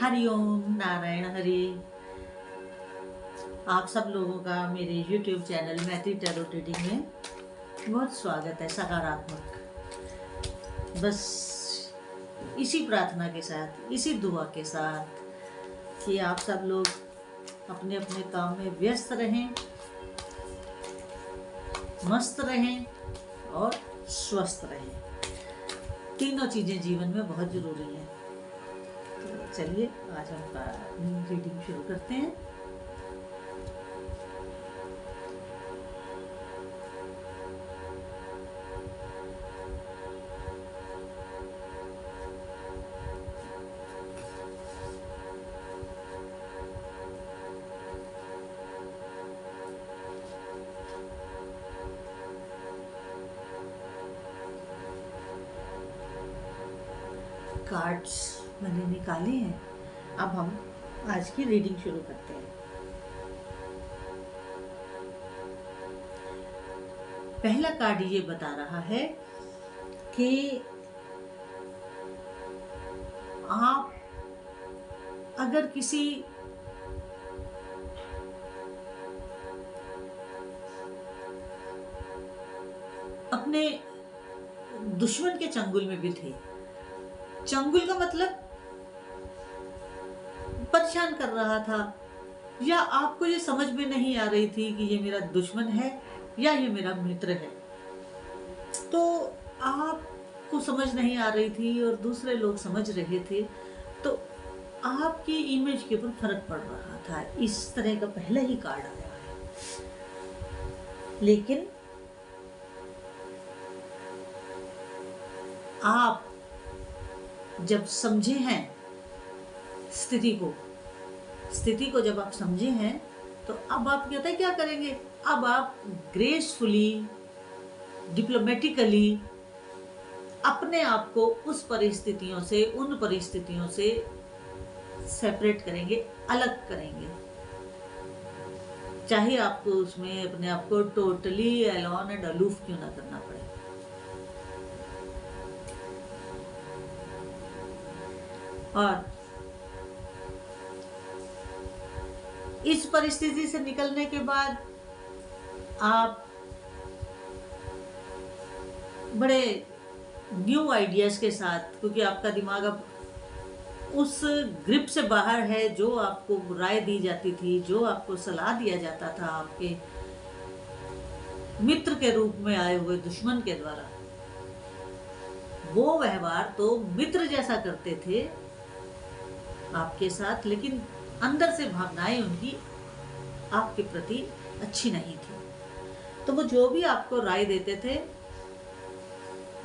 हरिओम नारायण हरि। आप सब लोगों का मेरे YouTube चैनल मैत्री टैरो रीडिंग में बहुत स्वागत है। सकारात्मक बस इसी प्रार्थना के साथ, इसी दुआ के साथ कि आप सब लोग अपने अपने काम में व्यस्त रहें, मस्त रहें और स्वस्थ रहें। तीनों चीज़ें जीवन में बहुत ज़रूरी हैं। तो चलिए आज हम रीडिंग शुरू करते हैं। कार्ड्स मैंने निकाले हैं। अब हम आज की रीडिंग शुरू करते हैं। पहला कार्ड ये बता रहा है कि आप अगर किसी अपने दुश्मन के चंगुल में भी थे। चंगुल का मतलब परेशान कर रहा था, या आपको ये समझ में नहीं आ रही थी कि ये मेरा दुश्मन है या ये मेरा मित्र है। तो आपको समझ नहीं आ रही थी और दूसरे लोग समझ रहे थे, तो आपकी इमेज के ऊपर फर्क पड़ रहा था। इस तरह का पहला ही कार्ड आया है। लेकिन आप जब समझे हैं स्थिति को जब आप समझे हैं, तो अब आप कहते हैं क्या करेंगे। अब आप ग्रेसफुली, डिप्लोमेटिकली अपने आप को उन परिस्थितियों से सेपरेट करेंगे, अलग करेंगे। चाहे आपको उसमें अपने आप को टोटली अलोन एंड अलूफ क्यों ना करना पड़े। और इस परिस्थिति से निकलने के बाद आप बड़े न्यू आइडियाज के साथ, क्योंकि आपका दिमाग अब उस ग्रिप से बाहर है जो आपको राय दी जाती थी, जो आपको सलाह दिया जाता था आपके मित्र के रूप में आए हुए दुश्मन के द्वारा। वो व्यवहार तो मित्र जैसा करते थे आपके साथ, लेकिन अंदर से भावनाएं उनकी आपके प्रति अच्छी नहीं थी। तो वो जो भी आपको राय देते थे,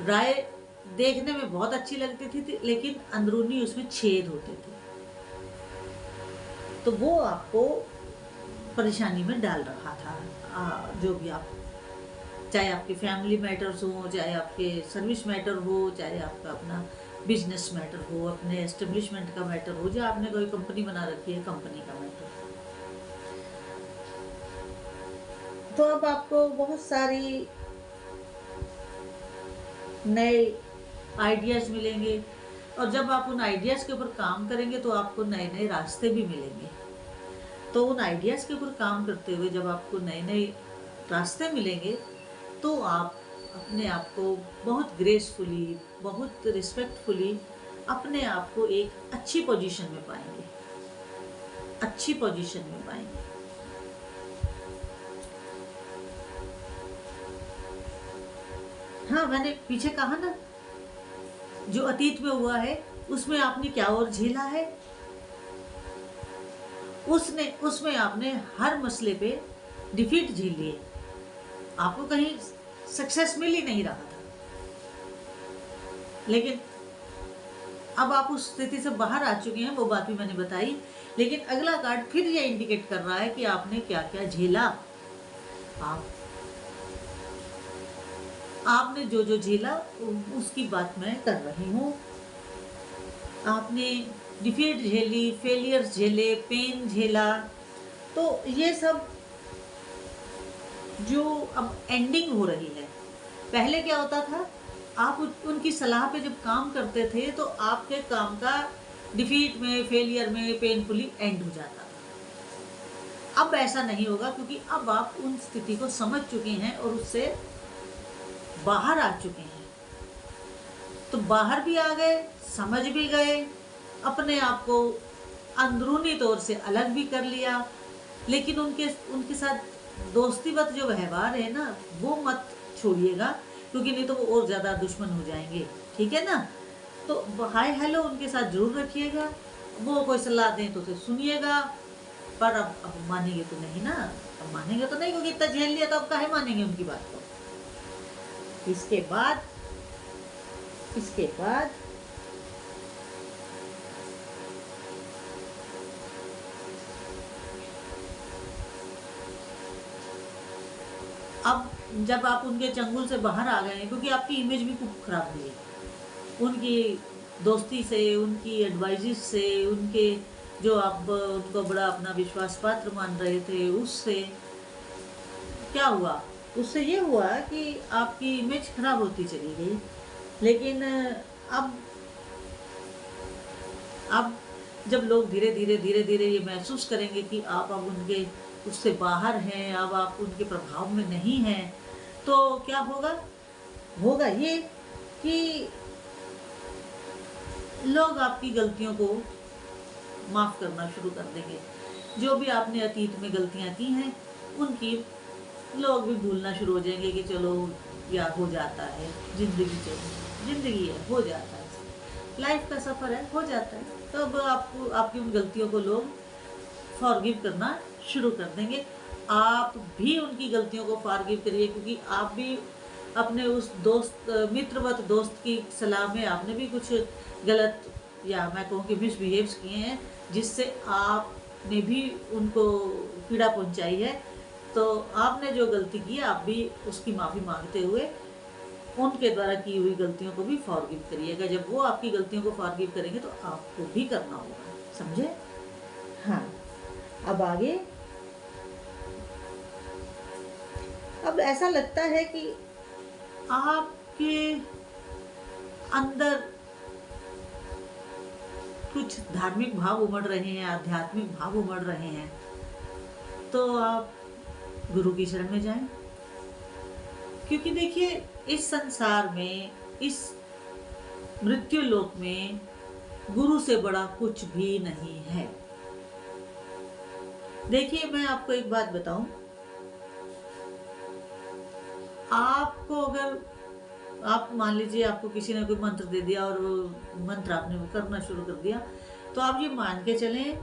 राय देखने में बहुत अच्छी लगती थी, लेकिन अंदरूनी उसमें छेद होते थे। तो वो आपको परेशानी में डाल रहा था। जो भी आप, चाहे आपके फैमिली मैटर्स हो, चाहे आपके सर्विस मैटर हो, चाहे आपका अपना बिजनेस मैटर हो, अपने एस्टेब्लिशमेंट का मैटर हो, या आपने कोई कंपनी बना रखी है, कंपनी का मैटर। तो अब आपको बहुत सारी नए आइडियाज मिलेंगे, और जब आप उन आइडियाज के ऊपर काम करेंगे तो आपको नए नए रास्ते भी मिलेंगे। तो उन आइडियाज के ऊपर काम करते हुए जब आपको नए नए रास्ते मिलेंगे, तो आप अपने आप को बहुत ग्रेसफुली, बहुत रिस्पेक्टफुली अपने आप को एक अच्छी पोजीशन में पाएंगे। हाँ, मैंने पीछे कहा ना, जो अतीत में हुआ है उसमें आपने क्या और झेला है, उसमें आपने हर मसले पे डिफीट झेल लिए। आपको कहीं सक्सेस मिल ही नहीं रहा था, लेकिन अब आप उस स्थिति से बाहर आ चुके हैं। वो बात भी मैंने बताई। लेकिन अगला कार्ड फिर ये इंडिकेट कर रहा है कि आपने क्या क्या झेला। आपने जो जो झेला उसकी बात मैं कर रही हूँ। आपने डिफीट झेली, फेलियर्स झेले, पेन झेला। तो ये सब जो अब एंडिंग हो रही है। पहले क्या होता था, आप उनकी सलाह पे जब काम करते थे तो आपके काम का डिफीट में, फेलियर में पेनफुली एंड हो जाता था। अब ऐसा नहीं होगा, क्योंकि अब आप उन स्थिति को समझ चुके हैं और उससे बाहर आ चुके हैं। तो बाहर भी आ गए, समझ भी गए, अपने आप को अंदरूनी तौर से अलग भी कर लिया। लेकिन उनके उनके साथ दोस्तीवत जो व्यवहार है ना, वो मत छोड़िएगा, क्योंकि नहीं तो वो और ज़्यादा दुश्मन हो जाएंगे। ठीक है ना? तो हाय हेलो उनके साथ जरूर रखिएगा। वो कोई सलाह दें तो उसे सुनिएगा, पर अब मानेंगे तो नहीं ना। अब मानेंगे तो नहीं, क्योंकि इतना झेल लिया तो अब काहे मानेंगे उनकी बात को। इसके बाद अब जब आप उनके चंगुल से बाहर आ गए हैं, क्योंकि आपकी इमेज भी खूब खराब हुई है उनकी दोस्ती से, उनकी एडवाइजेस से, उनके जो आप उनको बड़ा अपना विश्वास पात्र मान रहे थे, उससे क्या हुआ? उससे ये हुआ कि आपकी इमेज खराब होती चली गई। लेकिन अब जब लोग धीरे धीरे ये महसूस करेंगे कि आप अब उनके उससे बाहर हैं, अब आप उनके प्रभाव में नहीं हैं, तो क्या होगा ये कि लोग आपकी गलतियों को माफ़ करना शुरू कर देंगे। जो भी आपने अतीत में गलतियां की हैं, उनकी लोग भी भूलना शुरू हो जाएंगे कि चलो या हो जाता है, जिंदगी है, हो जाता है, लाइफ का सफ़र है, हो जाता है। तो अब आपको आपकी उन गलतियों को लोग फॉरगिव करना शुरू कर देंगे। आप भी उनकी गलतियों को फॉरगिव करिए, क्योंकि आप भी अपने उस मित्रवत दोस्त की सलाह में आपने भी कुछ गलत, या मैं कहूँ कि मिसबिहेव्स किए हैं, जिससे आपने भी उनको पीड़ा पहुंचाई है। तो आपने जो गलती की, आप भी उसकी माफ़ी मांगते हुए उनके द्वारा की हुई गलतियों को भी फॉरगिव करिएगा। जब वो आपकी गलतियों को फॉरगिव करेंगे तो आपको भी करना होगा। समझे? हाँ। अब आगे, अब ऐसा लगता है कि आपके अंदर कुछ धार्मिक भाव उमड़ रहे हैं, आध्यात्मिक भाव उमड़ रहे हैं, तो आप गुरु की शरण में जाएं। क्योंकि देखिए, इस संसार में, इस मृत्यु लोक में गुरु से बड़ा कुछ भी नहीं है। देखिए, मैं आपको एक बात बताऊं, आपको अगर आप मान लीजिए आपको किसी ने कोई मंत्र दे दिया और वो मंत्र आपने वो करना शुरू कर दिया, तो आप ये मान के चलें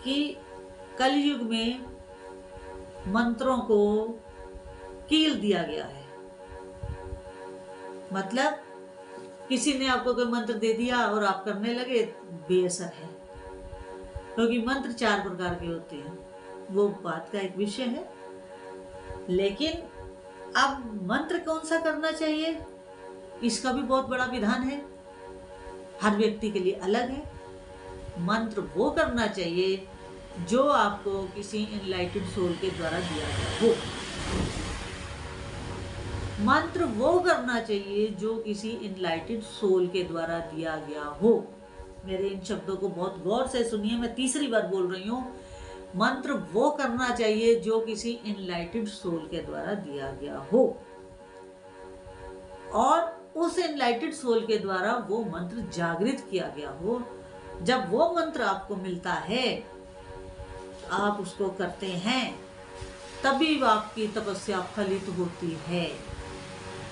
कि कलयुग में मंत्रों को कील दिया गया है। मतलब किसी ने आपको कोई मंत्र दे दिया और आप करने लगे, बेअसर है, क्योंकि मंत्र 4 प्रकार के होते हैं, वो बात का एक विषय है। लेकिन अब मंत्र कौन सा करना चाहिए, इसका भी बहुत बड़ा विधान है, हर व्यक्ति के लिए अलग है। मंत्र वो करना चाहिए जो आपको किसी एनलाइटेड सोल के द्वारा दिया गया हो। मंत्र वो करना चाहिए जो किसी एनलाइटेड सोल के द्वारा दिया गया हो। मेरे इन शब्दों को बहुत गौर से सुनिए, मैं तीसरी बार बोल रही हूँ। मंत्र वो करना चाहिए जो किसी एनलाइटेड सोल के द्वारा दिया गया हो, और उस एनलाइटेड सोल के द्वारा वो मंत्र जागृत किया गया हो। जब वो मंत्र आपको मिलता है, आप उसको करते हैं, तभी आपकी तपस्या फलित होती है।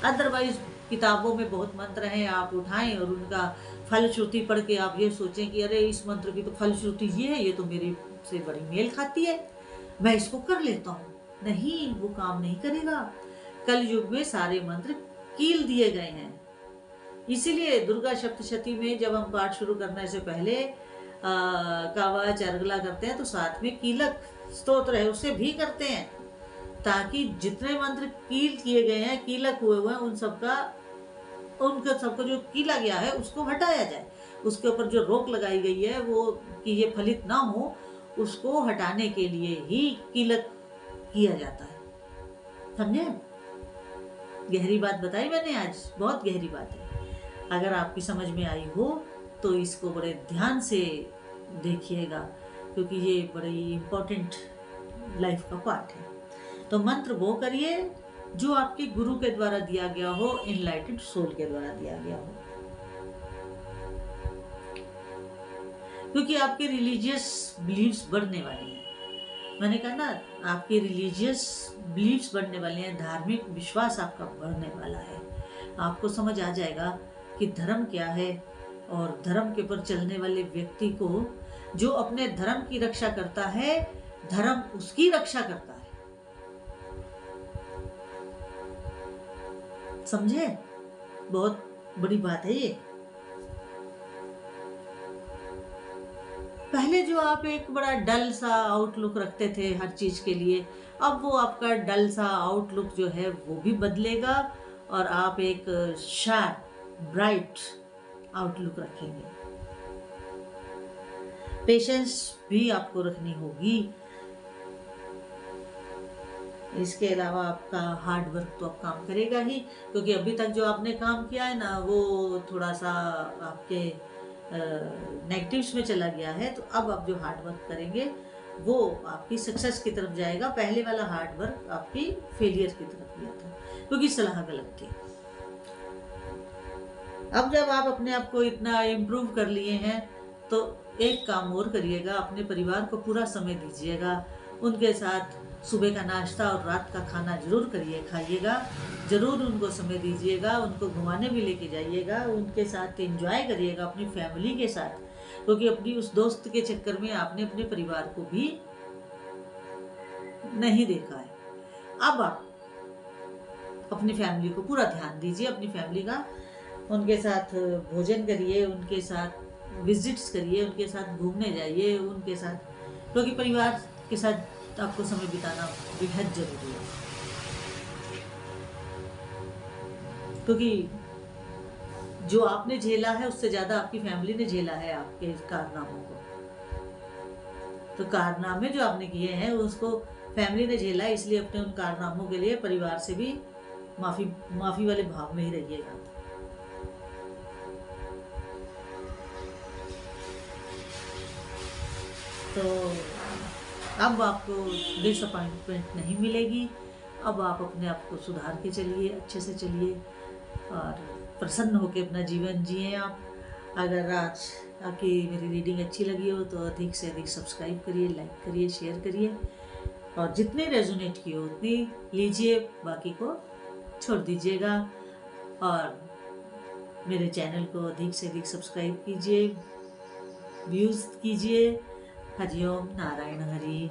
अदरवाइज किताबों में बहुत मंत्र हैं, आप उठाएं और उनका फलश्रुति पढ़ के आप ये सोचें कि अरे इस मंत्र की तो फलश्रुति ये है, ये तो मेरे से बड़ी मेल खाती है, मैं इसको कर लेता हूँ। नहीं, वो काम नहीं करेगा। कलयुग में सारे मंत्र कील दिए गए हैं। इसीलिए दुर्गा सप्तशती में जब हम पाठ शुरू करने से पहले कावा चरगला करते हैं, तो साथ में कीलक स्तोत्र है उसे भी करते हैं, ताकि जितने मंत्र कील किए गए हैं, कीलक हुए हुए हैं, उनका सबको जो कीला गया है उसको हटाया जाए। उसके ऊपर जो रोक लगाई गई है वो कि ये फलित ना हो, उसको हटाने के लिए ही कीलक किया जाता है। समझे? गहरी बात बताई मैंने आज, बहुत गहरी बात है। अगर आपकी समझ में आई हो तो इसको बड़े ध्यान से देखिएगा, क्योंकि ये बड़ी इम्पोर्टेंट लाइफ का पार्ट है। तो मंत्र वो करिए जो आपके गुरु के द्वारा दिया गया हो, इनलाइटेड सोल के द्वारा दिया गया हो, क्योंकि आपके रिलीजियस बिलीव्स बढ़ने वाली हैं। मैंने कहा ना, आपके रिलीजियस बिलीव्स बढ़ने वाले हैं, धार्मिक विश्वास आपका बढ़ने वाला है। आपको समझ आ जाएगा कि धर्म क्या है, और धर्म के ऊपर चलने वाले व्यक्ति को, जो अपने धर्म की रक्षा करता है, धर्म उसकी रक्षा करता है। समझे? बहुत बड़ी बात है ये। पहले जो आप एक बड़ा डल सा आउटलुक रखते थे हर चीज के लिए, अब वो आपका डल सा आउटलुक जो है वो भी बदलेगा, और आप एक शार्प ब्राइट आउटलुक रखेंगे। पेशेंस भी आपको रखनी होगी। इसके अलावा आपका हार्ड वर्क तो आप काम करेगा ही, क्योंकि अभी तक जो आपने काम किया है ना, वो थोड़ा सा आपके नेगेटिव्स में चला गया है। तो अब आप जो हार्ड वर्क करेंगे वो आपकी सक्सेस की तरफ जाएगा। पहले वाला हार्ड वर्क आपकी फेलियर की तरफ गया था, क्योंकि सलाह गलत थी। अब जब आप अपने आप को इतना इम्प्रूव कर लिए हैं, तो एक काम और करिएगा, अपने परिवार को पूरा समय दीजिएगा। उनके साथ सुबह का नाश्ता और रात का खाना जरूर खाइएगा, जरूर उनको समय दीजिएगा, उनको घुमाने भी लेके जाइएगा, उनके साथ एंजॉय करिएगा अपनी फैमिली के साथ, क्योंकि अपनी उस दोस्त के चक्कर में आपने अपने परिवार को भी नहीं देखा है। अब आप अपनी फैमिली को पूरा ध्यान दीजिए, अपनी फैमिली का, उनके साथ भोजन करिए, उनके साथ विजिट्स करिए, उनके साथ घूमने जाइए, उनके साथ, क्योंकि परिवार के साथ आपको समय बिताना बेहद जरूरी है। क्योंकि जो आपने झेला है उससे ज्यादा आपकी फैमिली ने झेला है आपके कारनामों को। तो कारनामे जो आपने किए हैं उसको फैमिली ने झेला है, इसलिए अपने उन कारनामों के लिए परिवार से भी माफी वाले भाव में ही रहिएगा। तो अब आपको डिसअपॉइंटमेंट नहीं मिलेगी। अब आप अपने आप को सुधार के चलिए, अच्छे से चलिए, और प्रसन्न होकर अपना जीवन जिए आप। अगर आज आपकी मेरी रीडिंग अच्छी लगी हो तो अधिक से अधिक सब्सक्राइब करिए, लाइक करिए, शेयर करिए, और जितने रेजोनेट की हो उतनी लीजिए, बाकी को छोड़ दीजिएगा। और मेरे चैनल को अधिक से अधिक सब्सक्राइब कीजिए, व्यूज़ कीजिए। हरिओम नारायण हरि।